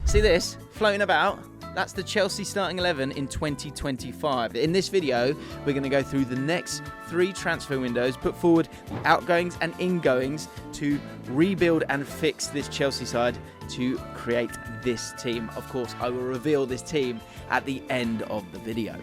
See this floating about? That's the Chelsea starting 11 in 2025. In this video, we're going to go through the next 3 transfer windows, put forward outgoings and ingoings to rebuild and fix this Chelsea side to create this team. Of course, I will reveal this team at the end of the video.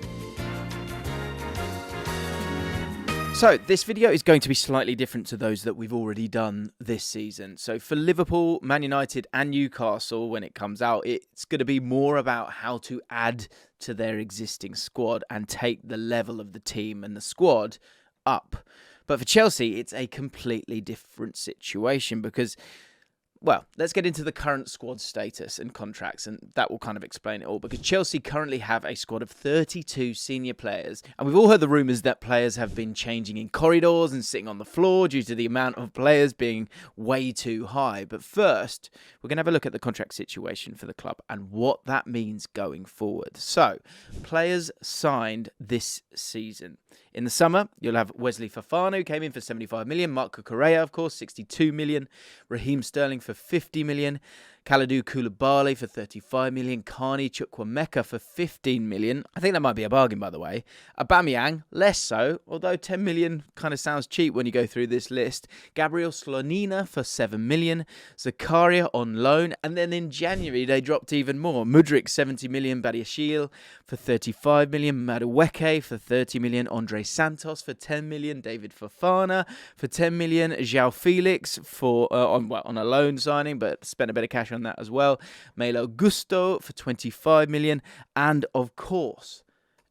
So this video is going to be slightly different to those that we've already done this season. So for Liverpool, Man United and Newcastle, when it comes out, it's going to be more about how to add to their existing squad and take the level of the team and the squad up. But for Chelsea, it's a completely different situation because, well, let's get into the current squad status and contracts, and that will kind of explain it all. Because Chelsea currently have a squad of 32 senior players, and we've all heard the rumours that players have been changing in corridors and sitting on the floor due to the amount of players being way too high. But first, we're going to have a look at the contract situation for the club and what that means going forward. So, players signed this season. In the summer, you'll have Wesley Fofana, who came in for 75 million. Marco Correa, of course, 62 million. Raheem Sterling for 50 million. Kalidou Koulibaly for 35 million. Carney Chukwuemeka for 15 million. I think that might be a bargain, by the way. Aubameyang, less so, although 10 million kind of sounds cheap when you go through this list. Gabriel Slonina for 7 million. Zakaria on loan. And then in January, they dropped even more. Mudryk, 70 million. Badiashile for 35 million. Madueke for 30 million. Andre Santos for 10 million. David Fofana for 10 million. João Felix for on a loan signing, but spent a bit of cash on that as well. Malo Gusto for 25 million. And of course,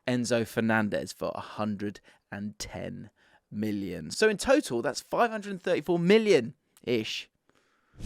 Enzo Fernandez for 110 million. So in total, that's 534 million-ish.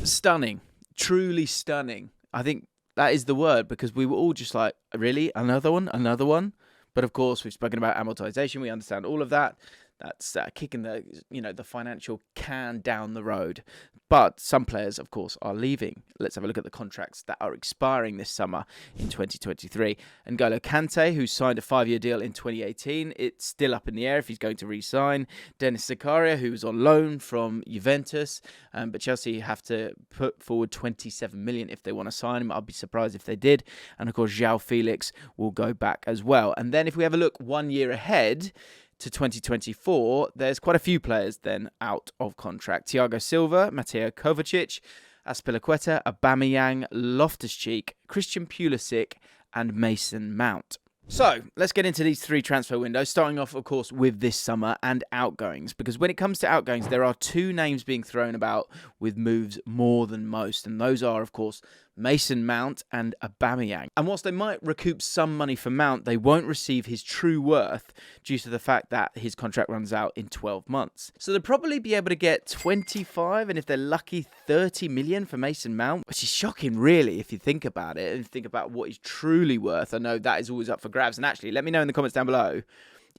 Stunning. Truly stunning. I think that is the word, because we were all just like, really? Another one? Another one? But of course, we've spoken about amortization. We understand all of that. That's kicking the financial can down the road. But some players, of course, are leaving. Let's have a look at the contracts that are expiring this summer in 2023. N'Golo Kante, who signed a 5-year deal in 2018. It's still up in the air if he's going to re-sign. Denis Zakaria, who was on loan from Juventus. But Chelsea have to put forward 27 million if they want to sign him. I'd be surprised if they did. And of course, João Felix will go back as well. And then if we have a look 1 year ahead to 2024, there's quite a few players then out of contract. Thiago Silva, Mateo Kovacic, Azpilicueta, Aubameyang, Loftus-Cheek, Christian Pulisic, and Mason Mount. So, let's get into these 3 transfer windows, starting off, of course, with this summer and outgoings. Because when it comes to outgoings, there are 2 names being thrown about with moves more than most. And those are, of course, Mason Mount and Aubameyang. And whilst they might recoup some money for Mount, they won't receive his true worth due to the fact that his contract runs out in 12 months. So they'll probably be able to get 25, and if they're lucky, 30 million for Mason Mount, which is shocking, really, if you think about it and think about what he's truly worth. I know that is always up for grabs. And actually, let me know in the comments down below,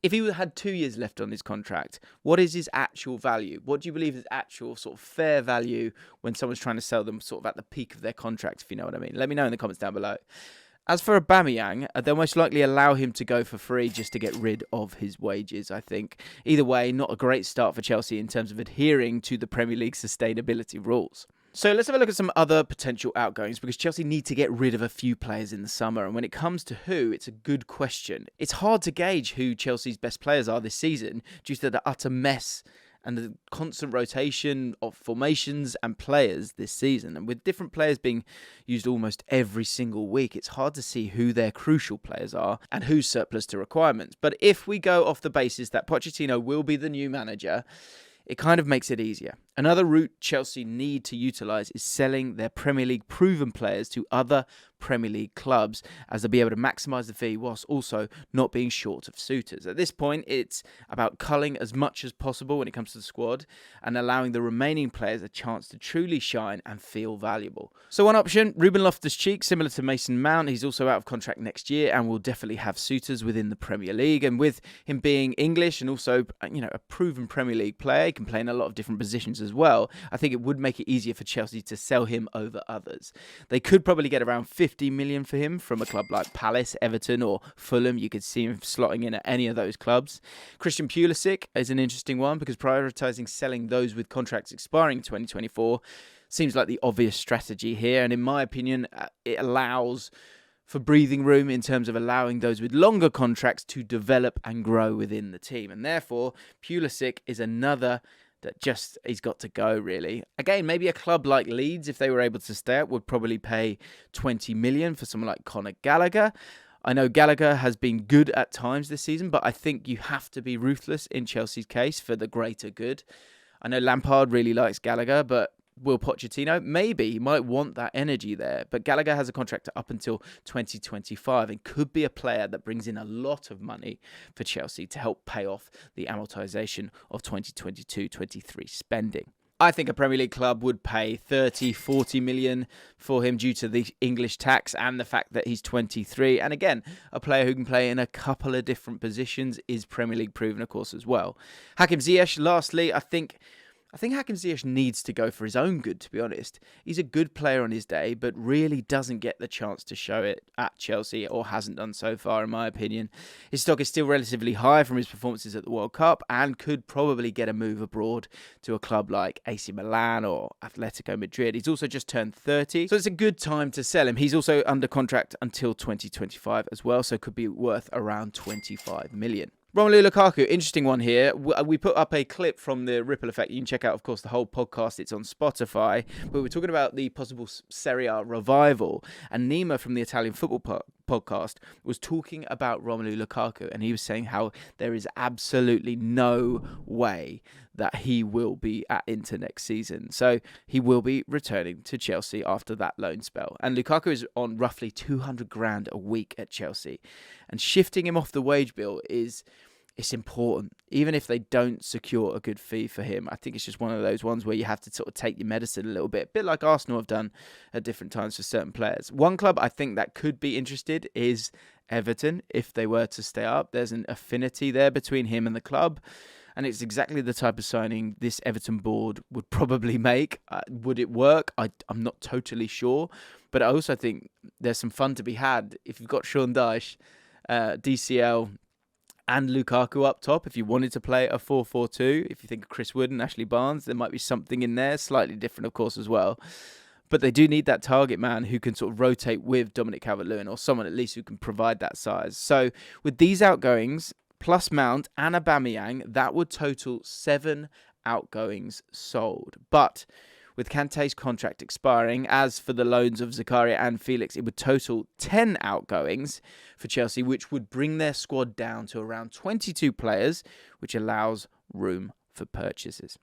if he had 2 years left on his contract, what is his actual value? What do you believe is actual sort of fair value when someone's trying to sell them sort of at the peak of their contract, if you know what I mean? Let me know in the comments down below. As for Aubameyang, they'll most likely allow him to go for free just to get rid of his wages, I think. Either way, not a great start for Chelsea in terms of adhering to the Premier League sustainability rules. So let's have a look at some other potential outgoings, because Chelsea need to get rid of a few players in the summer. And when it comes to who, it's a good question. It's hard to gauge who Chelsea's best players are this season due to the utter mess and the constant rotation of formations and players this season. And with different players being used almost every single week, it's hard to see who their crucial players are and who's surplus to requirements. But if we go off the basis that Pochettino will be the new manager, it kind of makes it easier. Another route Chelsea need to utilise is selling their Premier League proven players to other Premier League clubs, as they'll be able to maximise the fee whilst also not being short of suitors. At this point, it's about culling as much as possible when it comes to the squad and allowing the remaining players a chance to truly shine and feel valuable. So one option, Ruben Loftus-Cheek, similar to Mason Mount. He's also out of contract next year and will definitely have suitors within the Premier League. And with him being English and also, a proven Premier League player, he can play in a lot of different positions as well. I think it would make it easier for Chelsea to sell him over others. They could probably get around 50 million for him from a club like Palace, Everton or Fulham. You could see him slotting in at any of those clubs. Christian Pulisic is an interesting one because prioritising selling those with contracts expiring in 2024 Seems like the obvious strategy here, and in my opinion, it allows for breathing room in terms of allowing those with longer contracts to develop and grow within the team. And therefore, Pulisic is another that just he's got to go, really. Again, maybe a club like Leeds, if they were able to stay up, would probably pay 20 million for someone like Conor Gallagher. I know Gallagher has been good at times this season, but I think you have to be ruthless in Chelsea's case for the greater good. I know Lampard really likes Gallagher, but will Pochettino? Maybe. He might want that energy there. But Gallagher has a contract up until 2025 and could be a player that brings in a lot of money for Chelsea to help pay off the amortisation of 2022-23 spending. I think a Premier League club would pay 30, 40 million for him due to the English tax and the fact that he's 23. And again, a player who can play in a couple of different positions is Premier League proven, of course, as well. Hakim Ziyech, lastly, I think Hakim Ziyech needs to go for his own good, to be honest. He's a good player on his day, but really doesn't get the chance to show it at Chelsea, or hasn't done so far, in my opinion. His stock is still relatively high from his performances at the World Cup and could probably get a move abroad to a club like AC Milan or Atletico Madrid. He's also just turned 30, so it's a good time to sell him. He's also under contract until 2025 as well, so could be worth around 25 million. Romelu Lukaku, interesting one here. We put up a clip from the Ripple Effect. You can check out, of course, the whole podcast. It's on Spotify. But we're talking about the possible Serie A revival. And Nima from the Italian Football podcast was talking about Romelu Lukaku. And he was saying how there is absolutely no way that he will be at Inter next season. So he will be returning to Chelsea after that loan spell. And Lukaku is on roughly 200 grand a week at Chelsea. And shifting him off the wage bill it's important. Even if they don't secure a good fee for him, I think it's just one of those ones where you have to sort of take your medicine a little bit. A bit like Arsenal have done at different times for certain players. One club I think that could be interested is Everton, if they were to stay up. There's an affinity there between him and the club. And it's exactly the type of signing this Everton board would probably make. Would it work? I'm not totally sure. But I also think there's some fun to be had if you've got Sean Dyche, DCL, and Lukaku up top. If you wanted to play a 4-4-2, if you think of Chris Wood and Ashley Barnes, there might be something in there. Slightly different, of course, as well. But they do need that target man who can sort of rotate with Dominic Calvert-Lewin, or someone at least who can provide that size. So with these outgoings, plus Mount and Aubameyang, that would total 7 outgoings sold. But with Kante's contract expiring, as for the loans of Zakaria and Felix, it would total 10 outgoings for Chelsea, which would bring their squad down to around 22 players, which allows room for purchases.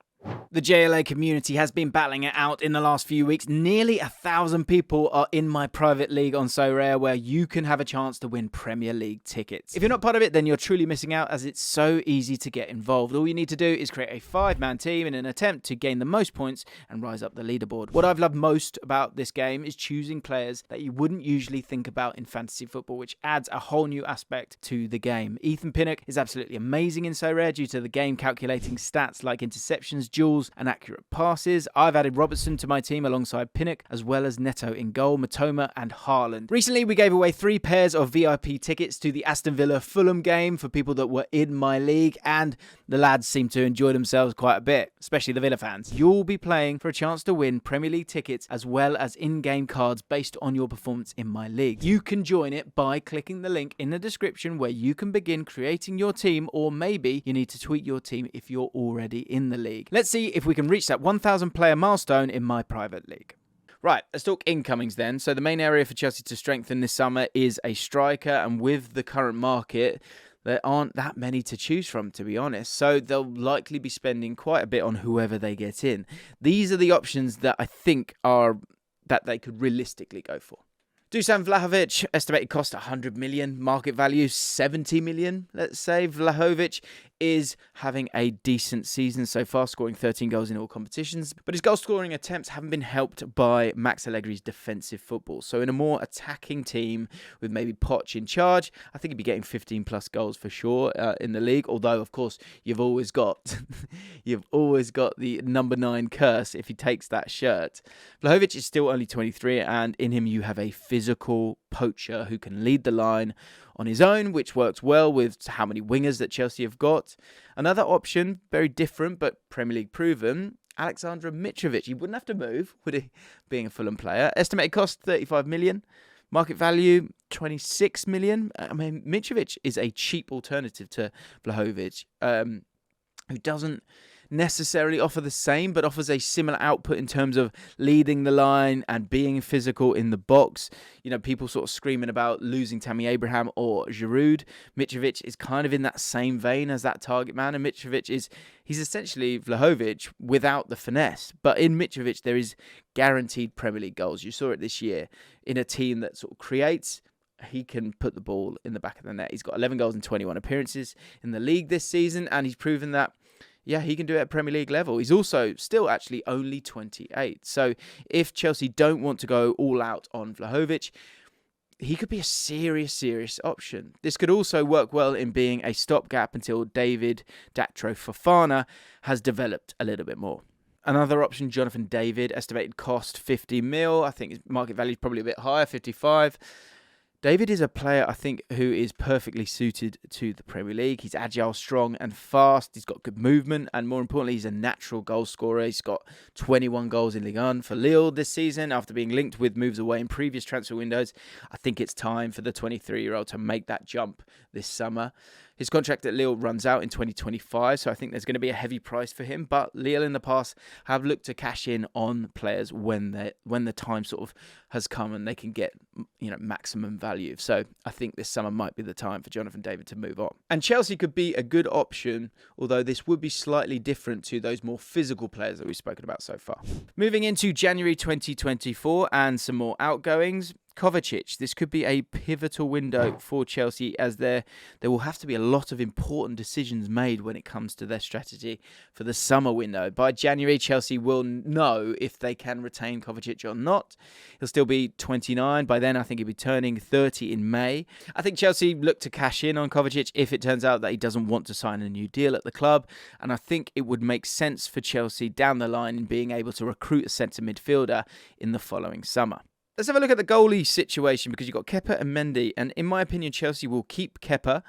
The JLA community has been battling it out in the last few weeks. Nearly 1,000 people are in my private league on So Rare, where you can have a chance to win Premier League tickets. If you're not part of it, then you're truly missing out, as it's so easy to get involved. All you need to do is create a 5-man team in an attempt to gain the most points and rise up the leaderboard. What I've loved most about this game is choosing players that you wouldn't usually think about in fantasy football, which adds a whole new aspect to the game. Ethan Pinnock is absolutely amazing in So Rare due to the game calculating stats like interceptions, duels, and accurate passes. I've added Robertson to my team alongside Pinnock, as well as Neto in goal, Matoma and Haaland. Recently, we gave away 3 pairs of VIP tickets to the Aston Villa Fulham game for people that were in my league, and the lads seem to enjoy themselves quite a bit, especially the Villa fans. You'll be playing for a chance to win Premier League tickets as well as in-game cards based on your performance in my league. You can join it by clicking the link in the description, where you can begin creating your team, or maybe you need to tweak your team if you're already in the league. Let's see if we can reach that 1,000 player milestone in my private league. Right, let's talk incomings then. So the main area for Chelsea to strengthen this summer is a striker, and with the current market, there aren't that many to choose from, to be honest. So they'll likely be spending quite a bit on whoever they get in. These are the options that I think are that they could realistically go for. Dusan Vlahovic, estimated cost 100 million, market value 70 million, let's say. Vlahovic is having a decent season so far, scoring 13 goals in all competitions, but his goal-scoring attempts haven't been helped by Max Allegri's defensive football. So in a more attacking team with maybe Poch in charge, I think he'd be getting 15+ goals for sure in the league, although, of course, you've always got the number 9 curse if he takes that shirt. Vlahovic is still only 23, and in him you have a physical poacher who can lead the line on his own, which works well with how many wingers that Chelsea have got. Another option, very different but Premier League proven, Aleksandar Mitrovic. He wouldn't have to move, would he, being a Fulham player? Estimated cost 35 million. Market value 26 million. I mean, Mitrovic is a cheap alternative to Vlahovic, who doesn't necessarily offer the same, but offers a similar output in terms of leading the line and being physical in the box. You know, people sort of screaming about losing Tammy Abraham or Giroud. Mitrovic is kind of in that same vein as that target man, and he's essentially Vlahovic without the finesse. But in Mitrovic, there is guaranteed Premier League goals. You saw it this year in a team that sort of creates. He can put the ball in the back of the net. He's got 11 goals in 21 appearances in the league this season, and he's proven that, yeah, he can do it at Premier League level. He's also still actually only 28. So if Chelsea don't want to go all out on Vlahovic, he could be a serious option. This could also work well in being a stopgap until David Datro Fofana has developed a little bit more. Another option, Jonathan David, estimated cost 50 mil. I think his market value is probably a bit higher, 55. David is a player, I think, who is perfectly suited to the Premier League. He's agile, strong and fast. He's got good movement. And more importantly, he's a natural goal scorer. He's got 21 goals in Ligue 1 for Lille this season after being linked with moves away in previous transfer windows. I think it's time for the 23-year-old to make that jump this summer. His contract at Lille runs out in 2025, so I think there's going to be a heavy price for him. But Lille in the past have looked to cash in on players when the time sort of has come and they can get, you know, maximum value. So I think this summer might be the time for Jonathan David to move on. And Chelsea could be a good option, although this would be slightly different to those more physical players that we've spoken about so far. Moving into January 2024 and some more outgoings. Kovacic, this could be a pivotal window for Chelsea, as there will have to be a lot of important decisions made when it comes to their strategy for the summer window. By January, Chelsea will know if they can retain Kovacic or not. He'll still be 29. By then, I think he'll be turning 30 in May. I think Chelsea look to cash in on Kovacic if it turns out that he doesn't want to sign a new deal at the club. And I think it would make sense for Chelsea down the line in being able to recruit a centre midfielder in the following summer. Let's have a look at the goalie situation, because you've got Kepa and Mendy. And in my opinion, Chelsea will keep Kepa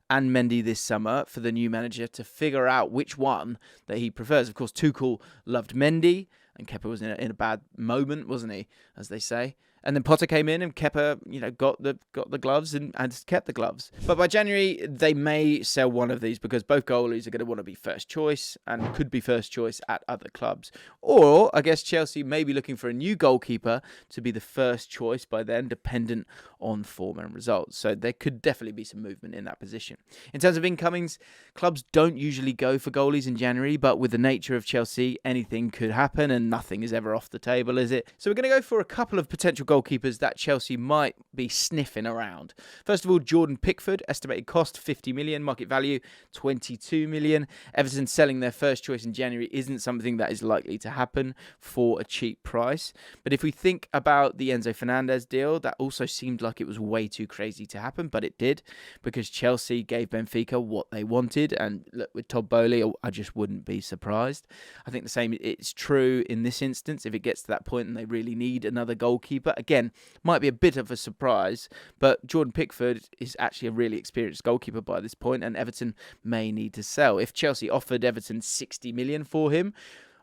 and Mendy this summer for the new manager to figure out which one that he prefers. Of course, Tuchel loved Mendy, and Kepa was in a bad moment, wasn't he, as they say. And then Potter came in and Kepa, got the gloves and kept the gloves. But by January, they may sell one of these, because both goalies are going to want to be first choice and could be first choice at other clubs. Or I guess Chelsea may be looking for a new goalkeeper to be the first choice by then, dependent on form and results. So there could definitely be some movement in that position. In terms of incomings, clubs don't usually go for goalies in January, but with the nature of Chelsea, anything could happen and nothing is ever off the table, is it? So we're going to go for a couple of potential goalkeepers that Chelsea might be sniffing around. First of all, Jordan Pickford, estimated cost 50 million, market value 22 million. Everton selling their first choice in January isn't something that is likely to happen for a cheap price. But if we think about the Enzo Fernandez deal, that also seemed like it was way too crazy to happen, but it did, because Chelsea gave Benfica what they wanted. And look, with Todd Boehly, I just wouldn't be surprised. I think the same is true in this instance. If it gets to that point and they really need another goalkeeper, again, might be a bit of a surprise, but Jordan Pickford is actually a really experienced goalkeeper by this point, and Everton may need to sell. If Chelsea offered Everton 60 million for him,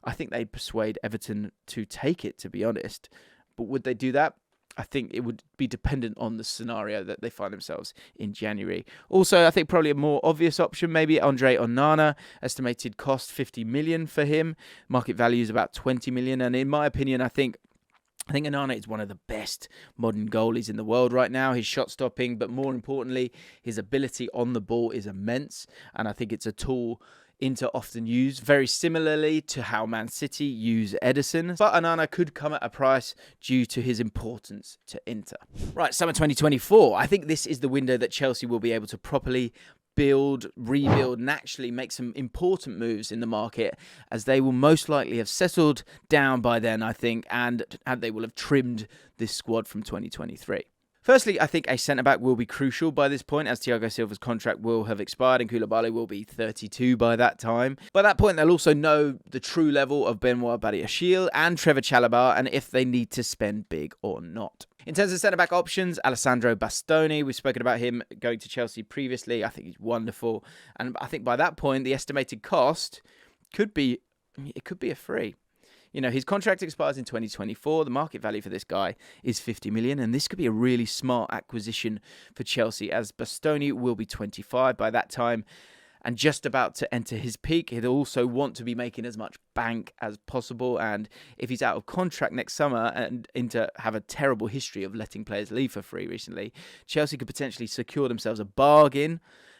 I think they'd persuade Everton to take it, to be honest. But would they do that? I think it would be dependent on the scenario that they find themselves in January. Also, I think probably a more obvious option, maybe Andre Onana, estimated cost 50 million for him. Market value is about 20 million. And in my opinion, I think Onana is one of the best modern goalies in the world right now. His shot stopping, but more importantly, his ability on the ball is immense. And I think it's a tool Inter often use, very similarly to how Man City use Ederson. But Onana could come at a price due to his importance to Inter. Right, summer 2024. I think this is the window that Chelsea will be able to properly rebuild, and actually make some important moves in the market, as they will most likely have settled down by then, I think, and they will have trimmed this squad from 2023. Firstly, I think a centre-back will be crucial by this point, as Thiago Silva's contract will have expired and Koulibaly will be 32 by that time. By that point, they'll also know the true level of Benoit Badiashile and Trevor Chalobah, and if they need to spend big or not. In terms of centre-back options, Alessandro Bastoni, we've spoken about him going to Chelsea previously. I think he's wonderful. And I think by that point, the estimated cost could be a free. You know, his contract expires in 2024. The market value for this guy is 50 million, and this could be a really smart acquisition for Chelsea, as Bastoni will be 25 by that time and just about to enter his peak. He'll also want to be making as much bank as possible, and if he's out of contract next summer and into have a terrible history of letting players leave for free recently, Chelsea could potentially secure themselves a bargain.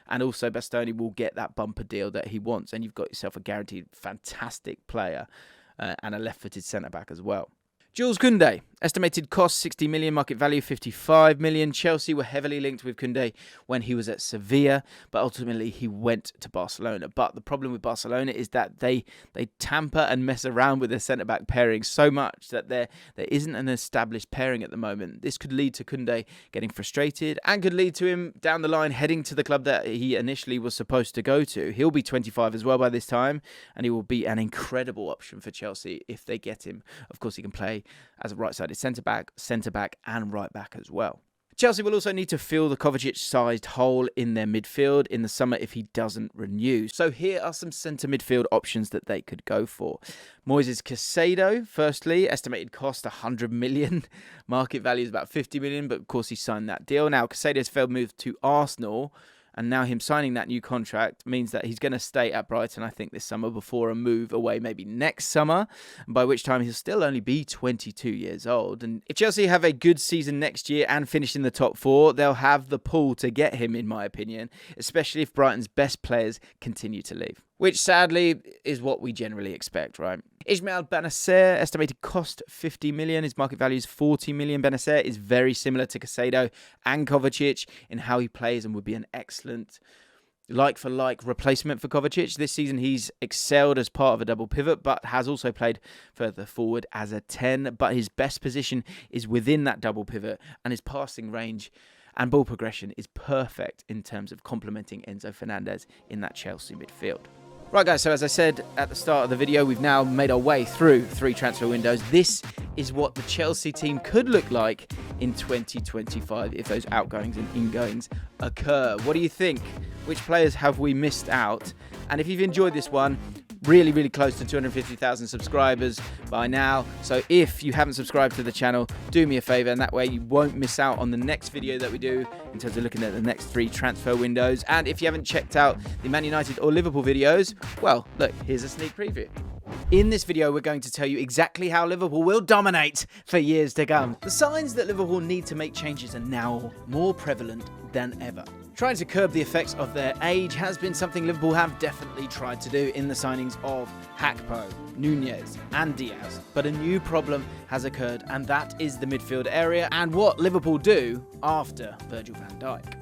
And also Bastoni will get that bumper deal that he wants, and you've got yourself a guaranteed fantastic player. And a left-footed centre-back as well. Jules Koundé, estimated cost 60 million, market value 55 million. Chelsea were heavily linked with Koundé when he was at Sevilla, but ultimately he went to Barcelona. But the problem with Barcelona is that they tamper and mess around with their centre-back pairing so much that there isn't an established pairing at the moment. This could lead to Koundé getting frustrated and could lead to him down the line heading to the club that he initially was supposed to go to. He'll be 25 as well by this time, and he will be an incredible option for Chelsea if they get him. Of course, he can play as a right-sided centre-back and right-back as well. Chelsea will also need to fill the Kovacic-sized hole in their midfield in the summer if he doesn't renew. So here are some centre midfield options that they could go for. Moises Caicedo, firstly, estimated cost 100 million. Market value is about 50 million, but of course he signed that deal. Now, Caicedo's failed move to Arsenal, and now him signing that new contract means that he's going to stay at Brighton, I think, this summer before a move away maybe next summer, by which time he'll still only be 22 years old. And if Chelsea have a good season next year and finish in the top four, they'll have the pull to get him, in my opinion, especially if Brighton's best players continue to leave. Which, sadly, is what we generally expect, right? Ismail Benacer, estimated cost 50 million. His market value is 40 million. Benacer is very similar to Caicedo and Kovacic in how he plays and would be an excellent like-for-like replacement for Kovacic. This season, he's excelled as part of a double pivot, but has also played further forward as a 10. But his best position is within that double pivot, and his passing range and ball progression is perfect in terms of complementing Enzo Fernandez in that Chelsea midfield. Right, guys, so as I said at the start of the video, we've now made our way through 3 transfer windows. This is what the Chelsea team could look like in 2025 if those outgoings and ingoings occur. What do you think? Which players have we missed out? And if you've enjoyed this one, really close to 250,000 subscribers by now. So if you haven't subscribed to the channel, do me a favour, and that way you won't miss out on the next video that we do in terms of looking at the next 3 transfer windows. And if you haven't checked out the Man United or Liverpool videos, well, look, here's a sneak preview. In this video, we're going to tell you exactly how Liverpool will dominate for years to come. The signs that Liverpool need to make changes are now more prevalent than ever. Trying to curb the effects of their age has been something Liverpool have definitely tried to do in the signings of Gakpo, Nunez and Diaz. But a new problem has occurred, and that is the midfield area and what Liverpool do after Virgil van Dijk.